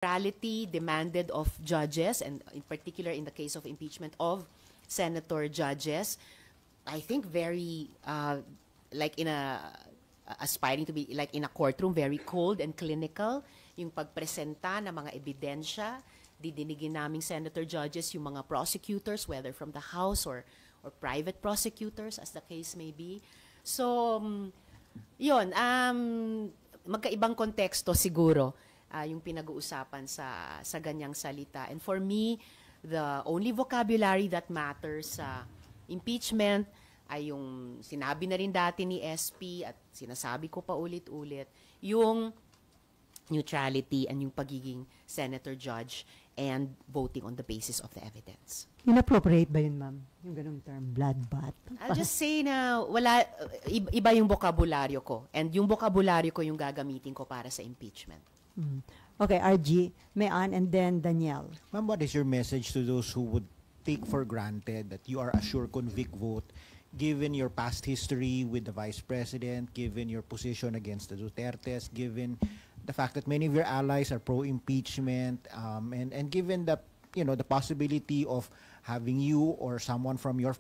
Morality demanded of judges, and in particular in the case of impeachment of senator judges, I think very like in a aspiring to be like in a courtroom, very cold and clinical yung pagpresenta ng mga ebidensya. Didinigin naming senator judges yung mga prosecutors, whether from the House or private prosecutors, as the case may be. So, yun, magkaibang konteksto siguro yung pinag-uusapan sa ganyang salita. And for me, the only vocabulary that matters sa impeachment ay yung sinabi na rin dati ni SP at sinasabi ko pa ulit-ulit, yung neutrality and yung pagiging senator judge and voting on the basis of the evidence. Inappropriate ba yun, ma'am? Yung ganung term, bloodbath? I'll just say na wala, iba yung bokabularyo ko. And yung bokabularyo ko yung gagamitin ko para sa impeachment. Okay, RG, Mayan, and then Danielle. Ma'am, what is your message to those who would take for granted that you are a sure convict vote, given your past history with the Vice President, given your position against the Dutertes, given the fact that many of your allies are pro-impeachment, and given the the possibility of having you or someone from your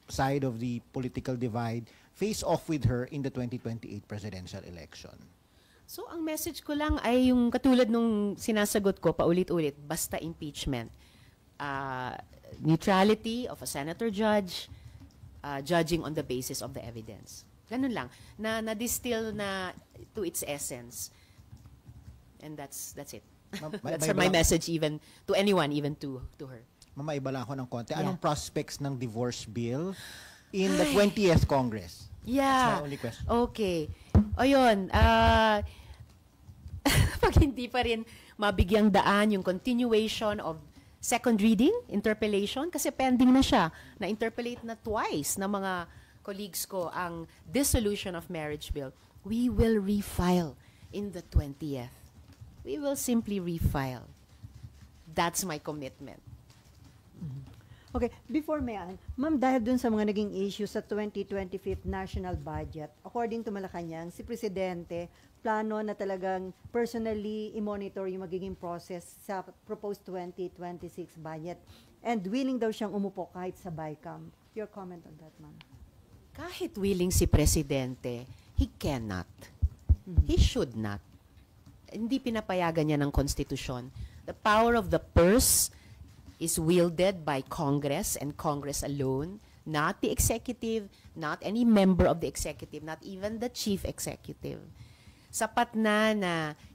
side of the political divide face off with her in the 2028 presidential election? So, ang message ko lang ay yung katulad nung sinasagot ko paulit-ulit, basta impeachment. Neutrality of a senator judge, judging on the basis of the evidence. Ganun lang. Na-distill na to its essence. And that's it. That's my message even to anyone, even to her. Mamaiba lang ako ng konti. Anong prospects ng divorce bill in the 20th Congress? Yeah. That's my only question. Okay. O yun, pag hindi pa rin mabigyang daan yung continuation of second reading, interpellation, kasi pending na siya. Na-interpellate na twice ng mga colleagues ko ang dissolution of marriage bill. We will refile in the 20th. We will simply refile. That's my commitment. Okay, before Mayan, ma'am, dahil dun sa mga naging issue sa 2025 national budget, according to Malacanang, si Presidente plano na talagang personally i-monitor yung magiging process sa proposed 2026 budget and willing daw siyang umupo kahit sa BICAM. Your comment on that, ma'am? Kahit willing si Presidente, he cannot. He should not. Hindi pinapayagan niya ng konstitusyon. The power of the purse is wielded by Congress and Congress alone, not the executive, not any member of the executive, not even the chief executive. Sapat na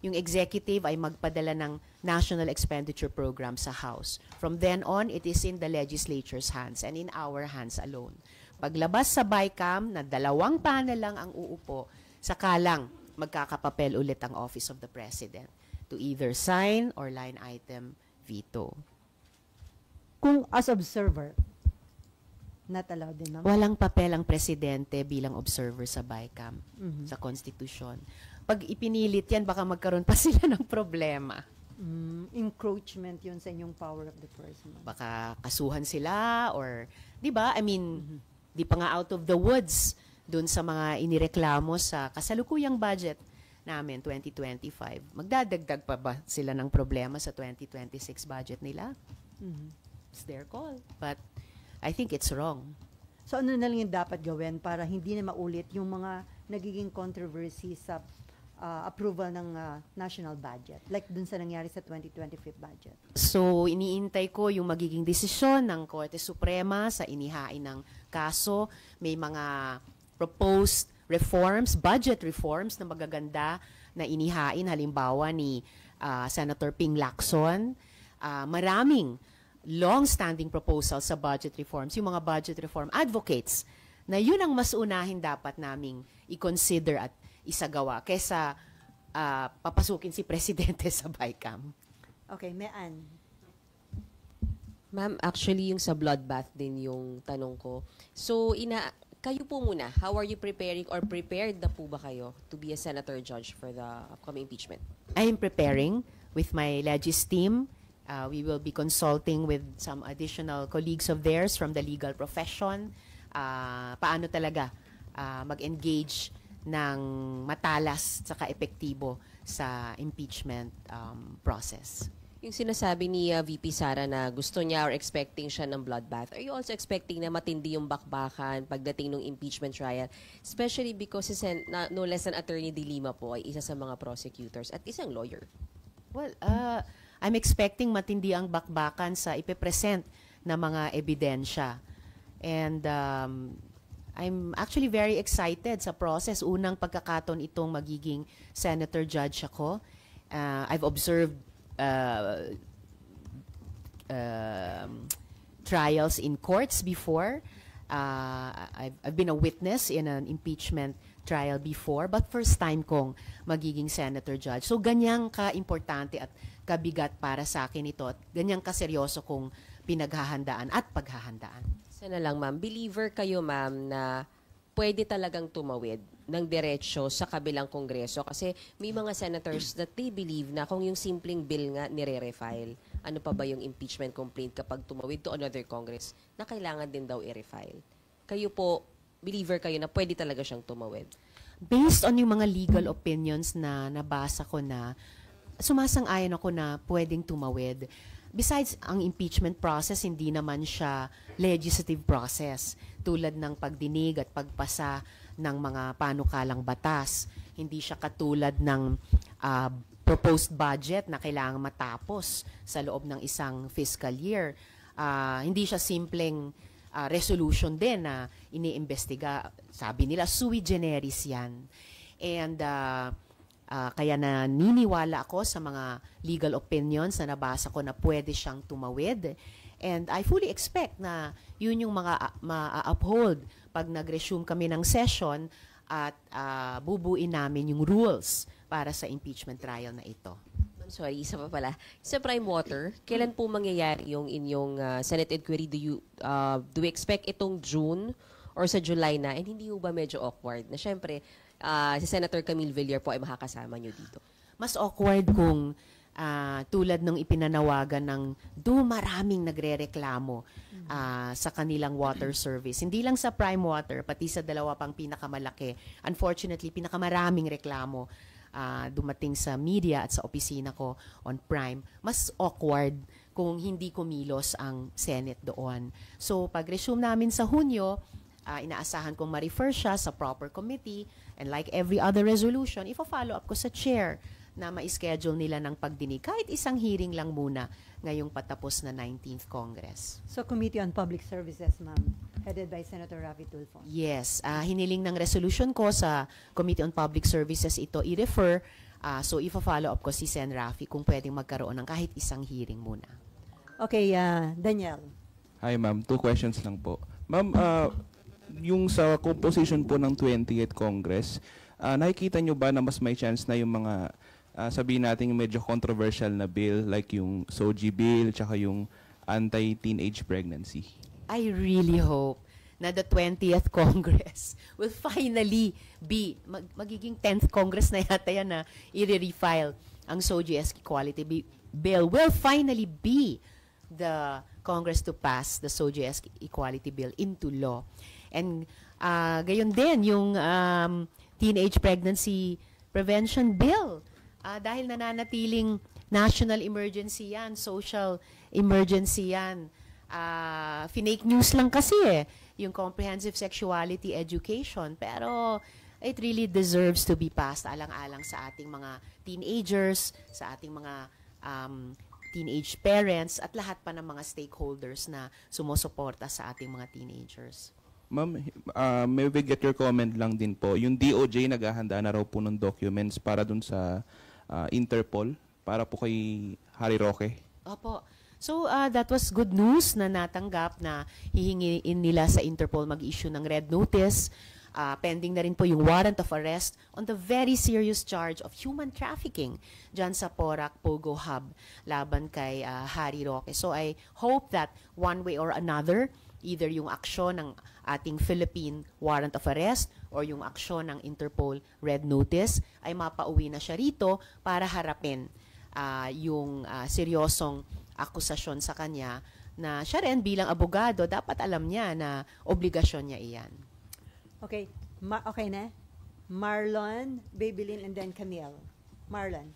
yung executive ay magpadala ng national expenditure program sa House. From then on, it is in the legislature's hands and in our hands alone. Paglabas sa BICAM na 2 panel lang ang uupo, sakalang magkakapapel ulit ang Office of the President to either sign or line item veto. Kung as observer, not allowed din, ma'am? Walang papel ang Presidente bilang observer sa BICAM, sa Konstitusyon. Pag ipinilit yan, baka magkaroon pa sila ng problema. Encroachment yun sa inyong power of the person. Baka kasuhan sila or, di ba? I mean, di pa nga out of the woods dun sa mga inireklamo sa kasalukuyang budget namin, 2025. Magdadagdag pa ba sila ng problema sa 2026 budget nila? It's their call. But I think it's wrong. So ano na lang yung dapat gawin para hindi na maulit yung mga nagiging controversy sa approval ng national budget, like dun sa nangyari sa 2025 budget? So, iniintay ko yung magiging desisyon ng Korte Suprema sa inihain ng kaso. May mga proposed reforms, budget reforms na magaganda na inihain, halimbawa ni Senator Ping Lacson. Maraming long-standing proposals sa budget reforms, yung mga budget reform advocates, na yun ang mas unahin dapat naming i-consider at isagawa kaysa papasukin si Presidente sa BICAM. Okay, Mayan. Ma'am, actually yung sa bloodbath din yung tanong ko. So, kayo po muna, how are you preparing or prepared na po ba kayo to be a senator judge for the upcoming impeachment? I am preparing with my Legis team. We will be consulting with some additional colleagues of theirs from the legal profession. Paano talaga mag-engage ng matalas saka epektibo sa impeachment process. Yung sinasabi ni VP Sara na gusto niya or expecting siya ng bloodbath, are you also expecting na matindi yung bakbakan pagdating ng impeachment trial? Especially because no less than Attorney De Lima po ay isa sa mga prosecutors at isang lawyer. Well, I'm expecting matindi ang bakbakan sa ipepresent na mga ebidensya. And I'm actually very excited sa process. Unang pagkakataon itong magiging senator judge ako. I've observed trials in courts before. I've been a witness in an impeachment trial before, but first time kong magiging senator judge. So ganyang ka-importante at kabigat para sa akin ito at ganyang kaseryoso kong pinaghahandaan at paghahandaan. Sana lang, ma'am, believer kayo, ma'am, na pwede talagang tumawid ng diretsyo sa kabilang kongreso kasi may mga senators that they believe na kung yung simpleng bill nga nire-refile, ano pa ba yung impeachment complaint kapag tumawid to another congress na kailangan din daw i-refile. Kayo po, believer kayo na pwede talaga siyang tumawid? Based on yung mga legal opinions na nabasa ko na, sumasang-ayon ako na pwedeng tumawid. Besides, ang impeachment process, hindi naman siya legislative process tulad ng pagdinig at pagpasa ng mga panukalang batas. Hindi siya katulad ng proposed budget na kailangan matapos sa loob ng isang fiscal year. Hindi siya simpleng resolution din na iniimbestiga. Sabi nila, sui generis yan. And kaya naniniwala ako sa mga legal opinions na nabasa ko na pwede siyang tumawid. And I fully expect na yun yung mga ma-uphold pag nag-resume kami ng session at bubuin namin yung rules para sa impeachment trial na ito. I'm sorry, isa pa pala. Sa Prime Water, kailan po mangyayari yung inyong Senate inquiry? Do you expect itong June or sa July na? And hindi ba medyo awkward na syempre si Senator Camille Villar po ay makakasama nyo dito? Mas awkward kung tulad ng ipinanawagan ng maraming nagrereklamo sa kanilang water service. Hindi lang sa Prime Water, pati sa dalawa pang pinakamalaki. Unfortunately, pinakamaraming reklamo dumating sa media at sa opisina ko on Prime. Mas awkward kung hindi kumilos ang Senate doon. So, pag-resume namin sa Hunyo, inaasahan kong ma-refer siya sa proper committee and like every other resolution, ifa-follow up ko sa chair na ma-schedule nila ng pagdinig. Kahit isang hearing lang muna ngayong patapos na 19th Congress. So, Committee on Public Services, ma'am, headed by Senator Raffy Tulfo. Yes. Hiniling ng resolution ko sa Committee on Public Services ito i-refer. So, ifa-follow up ko si Sen. Raffy kung pwedeng magkaroon ng kahit isang hearing muna. Okay, Daniel. Hi, ma'am. 2 questions lang po. Ma'am, yung sa composition po ng 20th Congress, nakikita nyo ba na mas may chance na yung mga sabihin natin yung medyo controversial na bill like yung SOGI bill tsaka yung anti-teenage pregnancy? I really hope na the 20th Congress will finally be, magiging 10th Congress na yata yan na i-refile ang SOGI Equality Bill will finally be the Congress to pass the SOGI Equality Bill into law. And gayon din yung teenage pregnancy prevention bill. Dahil nananatiling national emergency yan, social emergency yan. Fake news lang kasi yung comprehensive sexuality education. Pero it really deserves to be passed alang-alang sa ating mga teenagers, sa ating mga teenage parents, at lahat pa ng mga stakeholders na sumusuporta sa ating mga teenagers. Ma'am, may we get your comment lang din po. Yung DOJ naghahanda na raw po ng documents para dun sa Interpol, para po kay Harry Roque. Opo. So, that was good news na natanggap na hihingiin nila sa Interpol mag-issue ng red notice. Pending na rin po yung warrant of arrest on the very serious charge of human trafficking dyan sa Porac Pogo Hub laban kay Harry Roque. So, I hope that one way or another, either yung aksyon ng ating Philippine warrant of arrest or yung aksyon ng Interpol red notice ay mapauwi na siya rito para harapin yung seryosong akusasyon sa kanya na siya rin bilang abogado, dapat alam niya na obligasyon niya iyan. Okay. Okay na? Marlon, Babylin, and then Camille. Marlon.